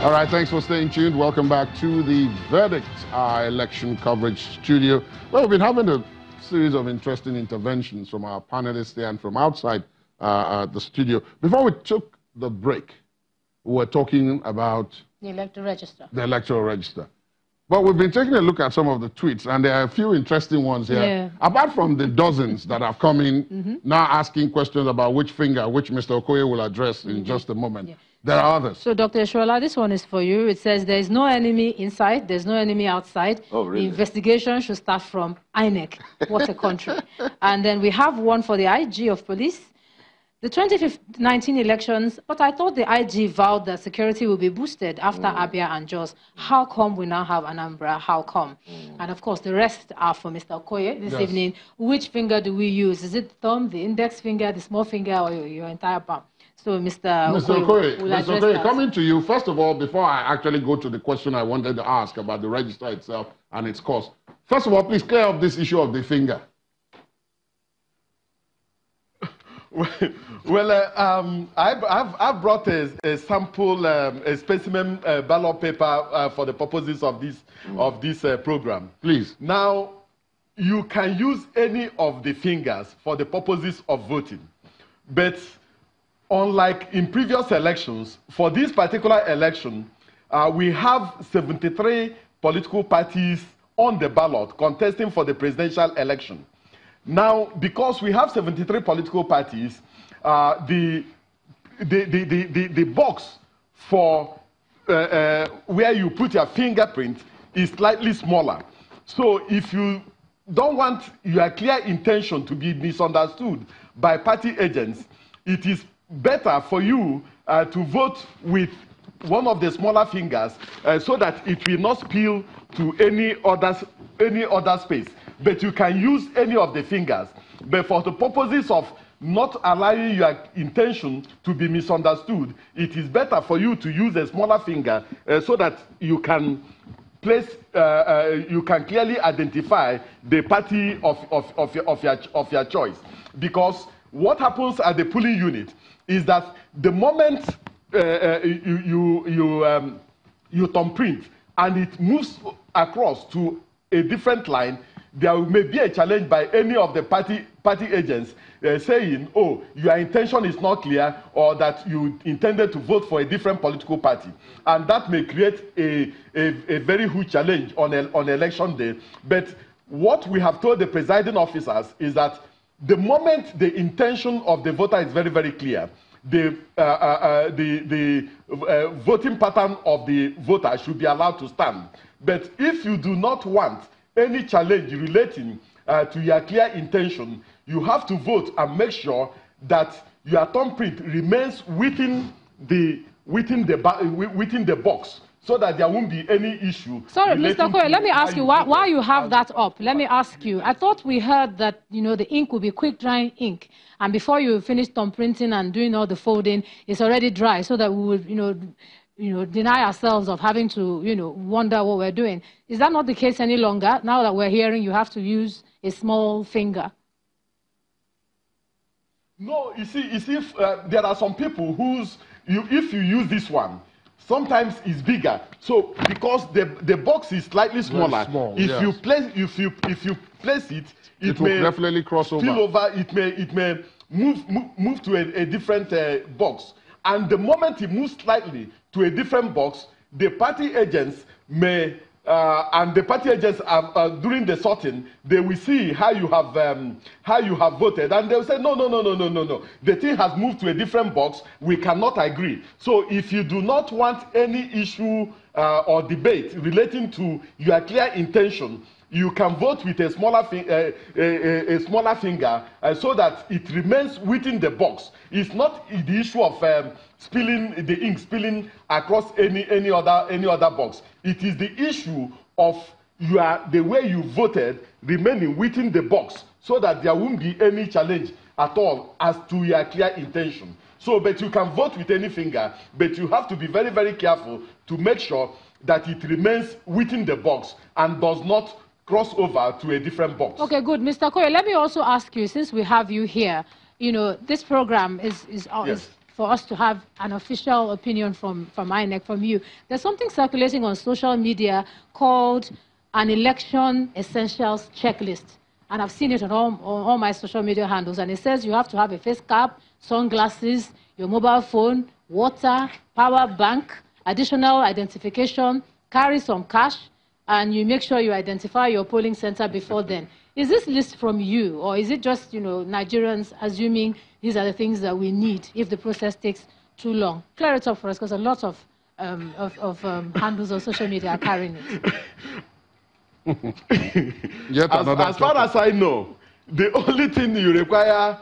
All right, thanks for staying tuned. Welcome back to the Verdict, our election coverage studio. Well, we've been having a series of interesting interventions from our panelists here and from outside the studio. Before we took the break, we were talking about the electoral register. The electoral register. But we've been taking a look at some of the tweets, and there are a few interesting ones here. Yeah. Apart from the dozens that have come in, now asking questions about which finger, which Mr. Okoye will address in just a moment. Yeah. There are others. So, Dr. Eshola, this one is for you. It says there is no enemy inside, there's no enemy outside. Oh, really? The investigation should start from INEC. What a country. And then we have one for the IG of police. The 2019 elections, but I thought the IG vowed that security will be boosted after Abia and Jos. How come we now have Anambra? How come? And of course, the rest are for Mr. Okoye this evening. Which finger do we use? Is it thumb, the index finger, the small finger, or your entire palm? So, Mr. Okoye, coming to you, first of all, before I actually go to the question I wanted to ask about the register itself and its cost, first of all, please clear up this issue of the finger. Well, I've brought a sample, a specimen ballot paper for the purposes of this program. Please. Now, you can use any of the fingers for the purposes of voting, but unlike in previous elections, for this particular election, we have 73 political parties on the ballot contesting for the presidential election. Now, because we have 73 political parties, the box for where you put your fingerprint is slightly smaller. So if you don't want your clear intention to be misunderstood by party agents, it is better for you to vote with one of the smaller fingers so that it will not spill to any other space. But you can use any of the fingers. But for the purposes of not allowing your intention to be misunderstood, it is better for you to use a smaller finger so that you can place, you can clearly identify the party of your choice. Because what happens at the polling unit is that the moment you thumbprint and it moves across to a different line, there may be a challenge by any of the party agents saying, oh, your intention is not clear, or that you intended to vote for a different political party. And that may create a very huge challenge on election day. But what we have told the presiding officers is that the moment the intention of the voter is very, very clear, the voting pattern of the voter should be allowed to stand. But if you do not want any challenge relating to your clear intention, you have to vote and make sure that your thumbprint remains within the box, so that there won't be any issue. Sorry, Mr. Okoye, let me ask you why you have that up. Let me ask you. I thought we heard that the ink will be quick drying ink, and before you finish thumbprinting and doing all the folding, it's already dry, so that we would deny ourselves of having to wonder what we're doing. Is that not the case any longer? Now that we're hearing you have to use a small finger. No, you see, there are some people if you use this one, sometimes it's bigger. So because the box is slightly smaller, if you place it, it may definitely cross over. Spill over. It may move to a different box. And the moment it moves slightly to a different box, the party agents may and the party agents during the sorting, they will see how you have voted, and they will say no. The thing has moved to a different box. We cannot agree. So if you do not want any issue or debate relating to your clear intention, you can vote with a smaller finger so that it remains within the box. It's not the issue of the ink spilling across any other box. It is the issue of the way you voted remaining within the box, so that there won't be any challenge at all as to your clear intention. So, but you can vote with any finger, but you have to be very, very careful to make sure that it remains within the box and does not cross over to a different box. Okay, good. Mr. Okoye, let me also ask you, since we have you here, this program is for us to have an official opinion from INEC, from you. There's something circulating on social media called an election essentials checklist. And I've seen it on all my social media handles. And it says you have to have a face cap, sunglasses, your mobile phone, water, power bank, additional identification, carry some cash, and you make sure you identify your polling center before then. Is this list from you, or is it just, Nigerians assuming these are the things that we need if the process takes too long? Clear it up for us, because a lot of handles on social media are carrying it. As far as I know, the only thing you require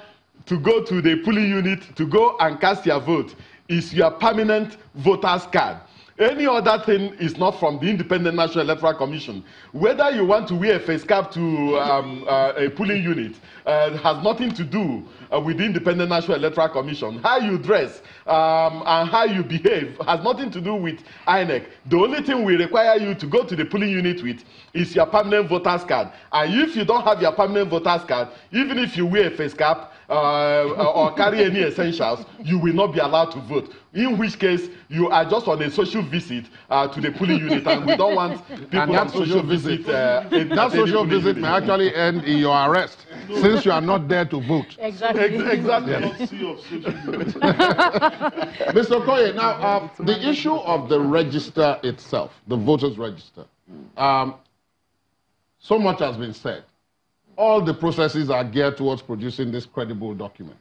to go to the polling unit to go and cast your vote is your permanent voter's card. Any other thing is not from the Independent National Electoral Commission. Whether you want to wear a face cap to a polling unit has nothing to do with the Independent National Electoral Commission. How you dress and how you behave has nothing to do with INEC. The only thing we require you to go to the polling unit with is your permanent voter's card. And if you don't have your permanent voter's card, even if you wear a face cap or carry any essentials, you will not be allowed to vote. In which case, you are just on a social visit to the polling unit, and we don't want people on social visit. That social visit may actually end in your arrest, since you are not there to vote. Exactly. Exactly. Mr. Okoye, now the issue of the register itself, the voters' register, so much has been said. All the processes are geared towards producing this credible document,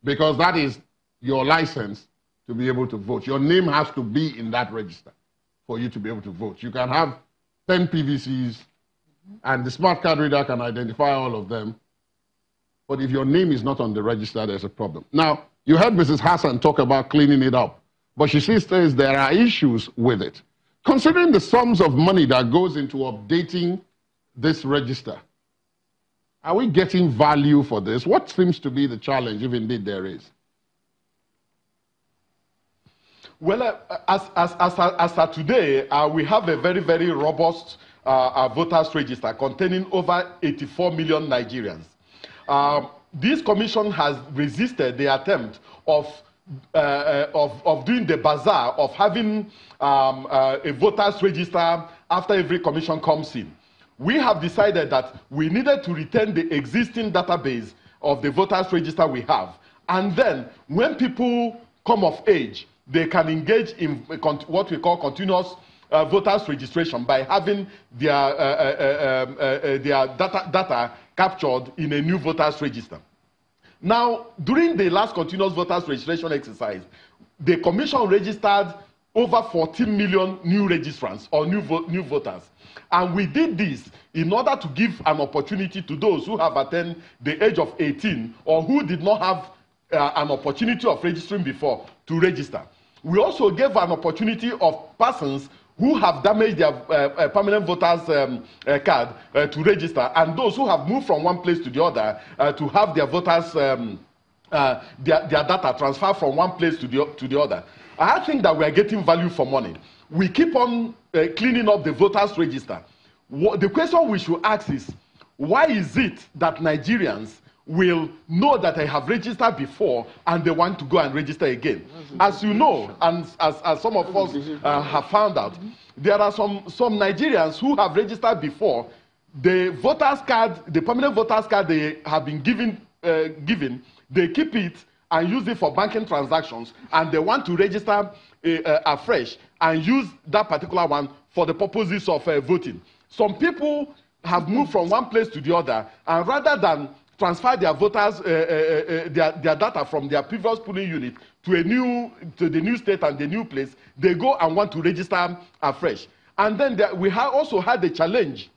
because that is your license to be able to vote. Your name has to be in that register for you to be able to vote. You can have 10 PVCs, and the smart card reader can identify all of them, but if your name is not on the register, there's a problem. Now, you heard Mrs. Hassan talk about cleaning it up, but she says there are issues with it. Considering the sums of money that goes into updating this register, are we getting value for this? What seems to be the challenge, if indeed there is? Well, as of today, we have a very, very robust voters register containing over 84 million Nigerians. This commission has resisted the attempt of doing the bazaar, of having a voters register after every commission comes in. We have decided that we needed to retain the existing database of the voters register we have. And then when people come of age, they can engage in what we call continuous voters registration by having their data captured in a new voters register. Now, during the last continuous voters registration exercise, the commission registered over 14 million new registrants or new voters. And we did this in order to give an opportunity to those who have attained the age of 18 or who did not have an opportunity of registering before to register. We also gave an opportunity of persons who have damaged their permanent voters card to register, and those who have moved from one place to the other to have their voters their data transferred from one place to the other. I think that we are getting value for money. We keep on cleaning up the voters register. The question we should ask is, why is it that Nigerians will know that they have registered before and they want to go and register again? As you know, and as some of us have found out, there are some Nigerians who have registered before. The voters card, the permanent voters card they have been given, they keep it and use it for banking transactions, and they want to register afresh and use that particular one for the purposes of voting. Some people have moved from one place to the other, and rather than transfer their voters, their data from their previous polling unit to the new state and the new place, they go and want to register afresh. And then we have also had the challenge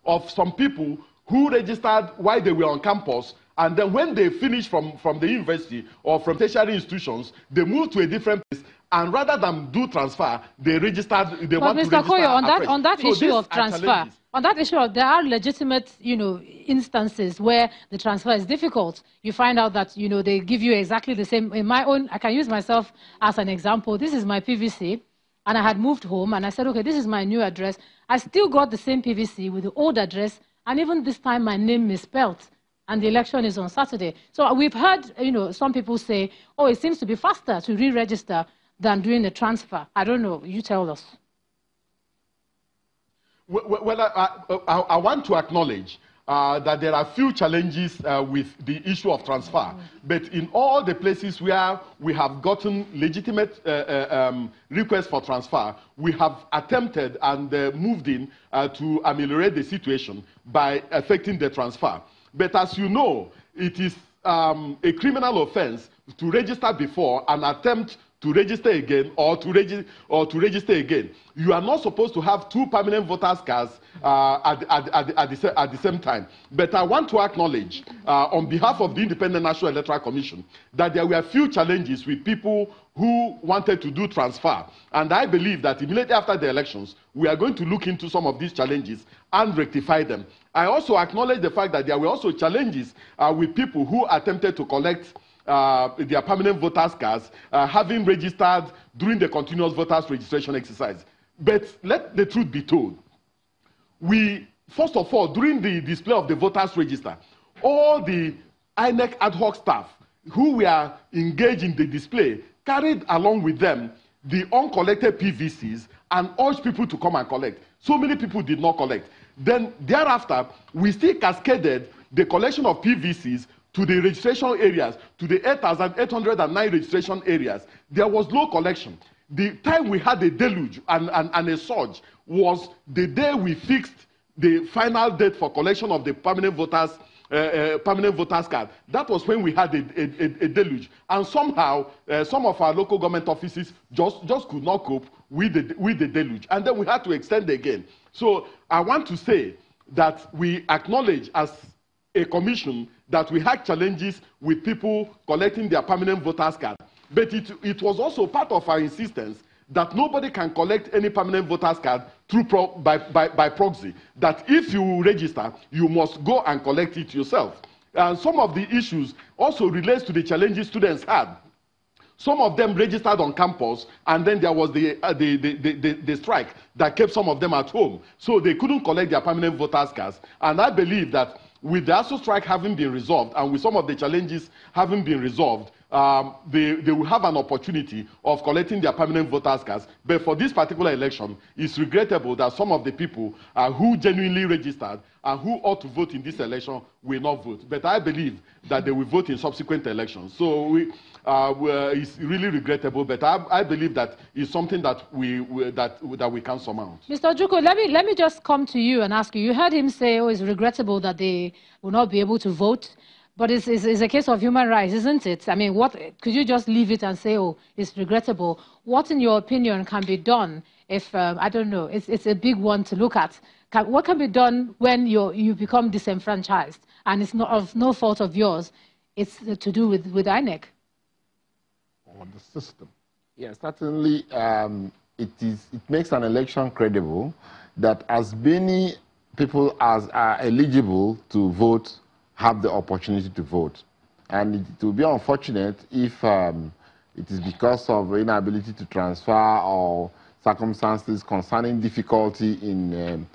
of some people who registered while they were on campus, and then when they finished from the university or from tertiary institutions, they moved to a different place, and rather than do transfer, they registered. They want to register afresh. But Mr. Koyo, on that issue of transfer, on that issue, there are legitimate, instances where the transfer is difficult. You find out that, they give you exactly the same. In my own, I can use myself as an example. This is my PVC, and I had moved home, and I said, okay, this is my new address. I still got the same PVC with the old address, and even this time my name misspelled. and the election is on Saturday. So we've heard, some people say, oh, it seems to be faster to re-register than doing the transfer. I don't know. You tell us. Well, I want to acknowledge that there are few challenges with the issue of transfer. But in all the places where we have gotten legitimate requests for transfer, we have attempted and moved in to ameliorate the situation by effecting the transfer. But as you know, it is a criminal offense to register before and attempt to register again or to register again. You are not supposed to have two permanent voters' cards at the same time. But I want to acknowledge, on behalf of the Independent National Electoral Commission, that there were few challenges with people who wanted to do transfer. And I believe that immediately after the elections, we are going to look into some of these challenges and rectify them. I also acknowledge the fact that there were also challenges with people who attempted to collect their permanent voters' cards, having registered during the continuous voters registration exercise. But let the truth be told. We, first of all, during the display of the voters' register, all the INEC ad hoc staff who were engaged in the display carried along with them the uncollected PVCs and urged people to come and collect. So many people did not collect. Then thereafter, we still cascaded the collection of PVCs to the registration areas, to the 8,809 registration areas. There was no collection. The time we had a deluge and a surge was the day we fixed the final date for collection of the permanent voters card. That was when we had a deluge. And somehow, some of our local government offices just could not cope with the deluge. And then we had to extend again. So I want to say that we acknowledge as a commission that we had challenges with people collecting their permanent voters card. But it was also part of our insistence that nobody can collect any permanent voters card through by proxy. That if you register, you must go and collect it yourself. And some of the issues also relates to the challenges students had. Some of them registered on campus, and then there was the strike that kept some of them at home. So they couldn't collect their permanent voters cards. And I believe that with the ASU strike having been resolved, and with some of the challenges having been resolved, they will have an opportunity of collecting their permanent voters cards. But for this particular election, it's regrettable that some of the people who genuinely registered and who ought to vote in this election will not vote. But I believe that they will vote in subsequent elections. So it's really regrettable, but I believe that it's something that we can surmount. Mr. Ojukwu, let me just come to you and ask you. You heard him say, oh, it's regrettable that they will not be able to vote. But it's a case of human rights, isn't it? I mean, could you just leave it and say, oh, it's regrettable? What, in your opinion, can be done if, I don't know, it's a big one to look at. What can be done when you become disenfranchised and it's not of no fault of yours? It's to do with INEC. Or the system. Yes, certainly it makes an election credible that as many people as are eligible to vote have the opportunity to vote. And it will be unfortunate if it is because of inability to transfer or circumstances concerning difficulty in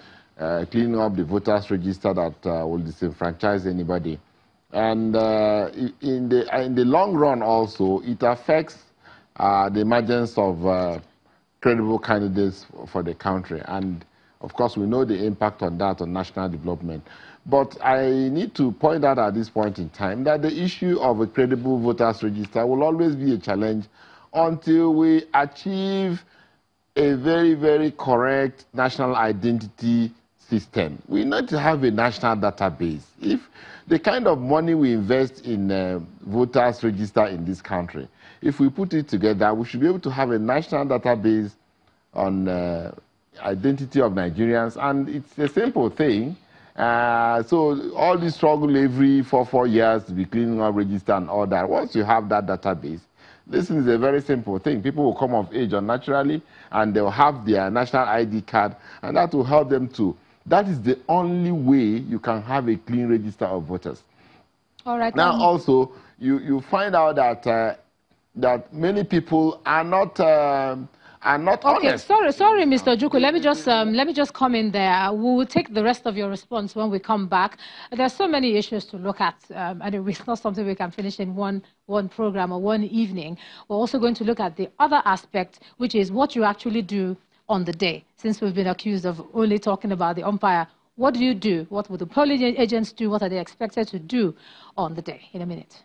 cleaning up the voters register that will disenfranchise anybody. And in the long run also, it affects the emergence of credible candidates for the country. And of course, we know the impact on that on national development. But I need to point out at this point in time that the issue of a credible voters register will always be a challenge until we achieve a very, very correct national identity system. We need to have a national database. If the kind of money we invest in voters register in this country, if we put it together, we should be able to have a national database on identity of Nigerians, and it's a simple thing. So all this struggle every 4 years to be cleaning up register and all that, once you have that database, this is a very simple thing. People will come of age unnaturally, and they'll have their national ID card, and that will help them too. That is the only way you can have a clean register of voters. All right. Now, also, you find out that that many people are not are not okay, honest. Sorry, Mr. Ojukwu. Let me just come in there. We will take the rest of your response when we come back. There's so many issues to look at, and it's not something we can finish in one program or one evening. We're also going to look at the other aspect, which is what you actually do on the day. Since we've been accused of only talking about the umpire, what do you do? What would the polling agents do? What are they expected to do on the day? In a minute.